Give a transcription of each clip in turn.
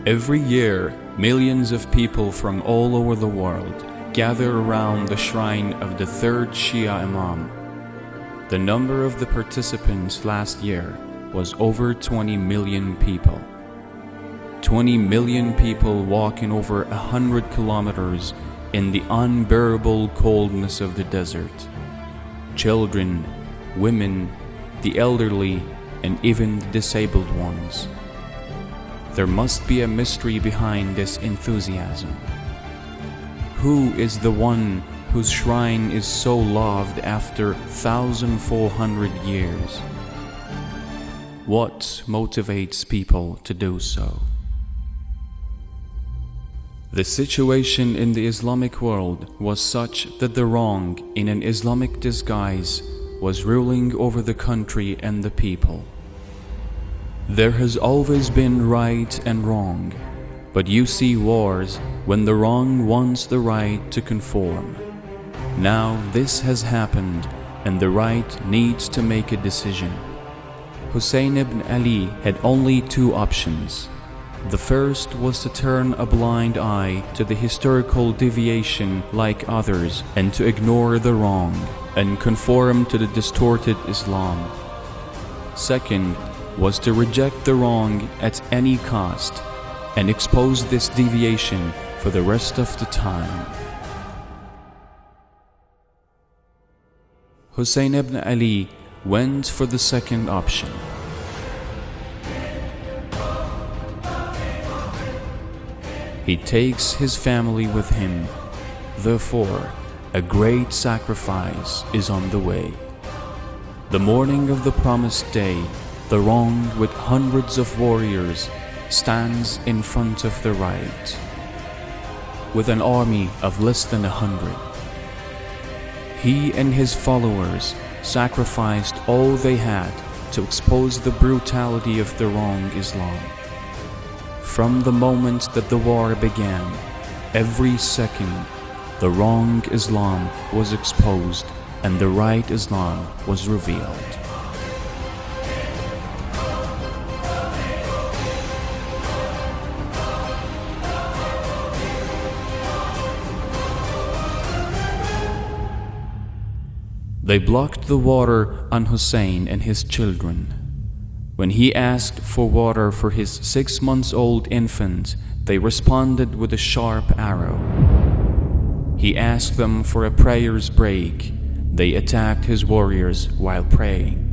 Every year, millions of people from all over the world gather around the shrine of the third Shia Imam. The number of the participants last year was over 20 million people. 20 million people walking over 100 kilometers in the unbearable coldness of the desert. Children, women, the elderly, and even the disabled ones. There must be a mystery behind this enthusiasm. Who is the one whose shrine is so loved after 1,400 years? What motivates people to do so? The situation in the Islamic world was such that the wrong, in an Islamic disguise, was ruling over the country and the people. There has always been right and wrong, but you see wars when the wrong wants the right to conform. Now this has happened and the right needs to make a decision. Hussein ibn Ali had only two options. The first was to turn a blind eye to the historical deviation like others and to ignore the wrong and conform to the distorted Islam. Second was to reject the wrong at any cost and expose this deviation for the rest of the time. Hussein ibn Ali went for the second option. He takes his family with him. Therefore, a great sacrifice is on the way. The morning of the promised day, the wrong with hundreds of warriors stands in front of the right, with an army of less than 100. He and his followers sacrificed all they had to expose the brutality of the wrong Islam. From the moment that the war began, every second, the wrong Islam was exposed and the right Islam was revealed. They blocked the water on Hussein and his children. When he asked for water for his 6-month-old infant, they responded with a sharp arrow. He asked them for a prayer's break. They attacked his warriors while praying.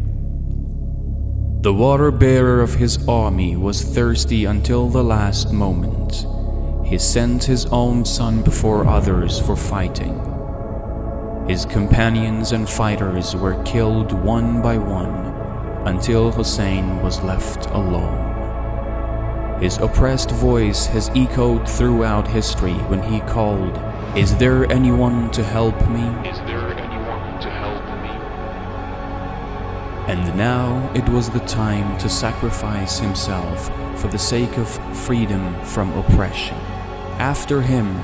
The water bearer of his army was thirsty until the last moment. He sent his own son before others for fighting. His companions and fighters were killed one by one until Hussein was left alone. His oppressed voice has echoed throughout history when he called, "Is there anyone to help me? Is there anyone to help me?" And now it was the time to sacrifice himself for the sake of freedom from oppression. After him,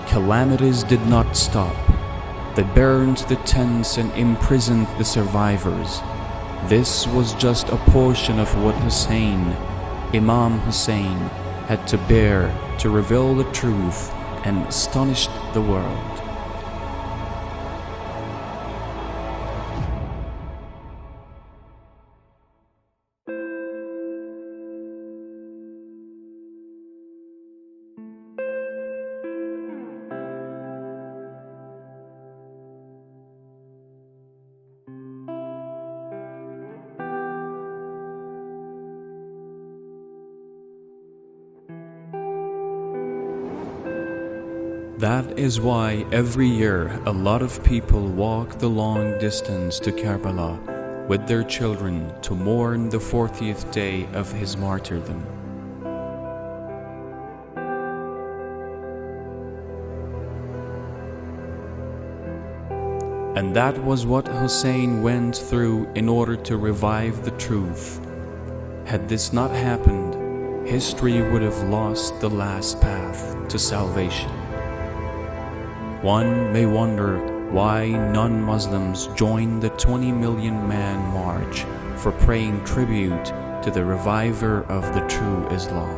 calamities did not stop. They burned the tents and imprisoned the survivors. This was just a portion of what Hussein, Imam Hussain, had to bear to reveal the truth and astonished the world. That is why every year a lot of people walk the long distance to Karbala with their children to mourn the 40th day of his martyrdom. And that was what Hussein went through in order to revive the truth. Had this not happened, history would have lost the last path to salvation. One may wonder why non-Muslims joined the 20 million man march for paying tribute to the reviver of the true Islam.